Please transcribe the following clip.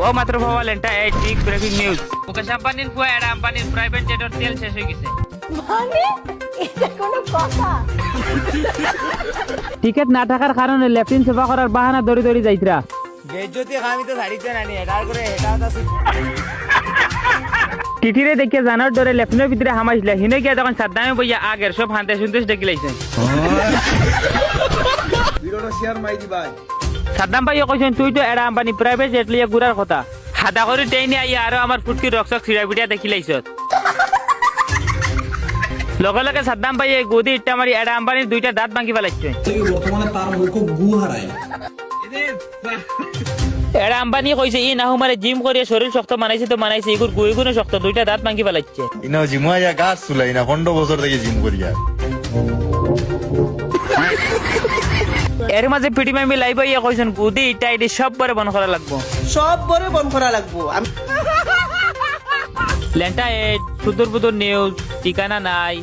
ও মাত্র পাওয়া লেনটা এই ঠিক ব্রেকিং নিউজ মুকেশ আম্বানির ফুয়া এরা আম্বানির প্রাইভেট জেটের তেল শেষ হয়ে গেছে মানে এটা কোনো কথা? টিকিট না থাকার কারণে লেফটিন সেবা করার বাহানা দড়ি দড়ি যাইতরা বেজ্জতি খামি তো ছাড়িতে নানি এটার করে এটা আছে টিটিরে দেখে জানার ডরে লেফটিনের ভিতরে হামাইছিল হিনে গিয়া যখন সাদ্দামে বইয়া আগের সব হানতে শুনতে ডেকে লাইছে ভিডিওটা শেয়ার মাই দিবাই সাদ্দাম ভাইও কইছেন তুই তো এরা আম্বানি প্রাইভেট জেট লিয়ে ঘুরার কথা হাদা করে ট্রেনে আইয়া আরো আমার ফুটকি রক্সক ছিড়া পিটিয়া দেখি লাইছত লগে লগে সাদ্দাম ভাই এই গদি ইট্টা মারি এরা আম্বানির দুইটা দাঁত ভাঙি ফেলাইছে বর্তমানে তার মুখ গু হারায় এরা আম্বানি কইছে ই না হুমারে জিম করে শরীর শক্ত মানাইছে তো মানাইছে এগুর গুই গুনে শক্ত দুইটা দাঁত ভাঙি ফেলাইছে ইনা জিমুয়া গাছ চুলাই না 15 বছর থেকে জিম করি আর এর মাঝে পিটি মামি লাইভ আইয়া কইছেন গুদি ইটা ইটি সব বরে বন্ধ করা লাগবো সব বরে বন্ধ করা লাগবো আমি লেন্টা এ সুদূর বুদুর নিউজ ঠিকানা নাই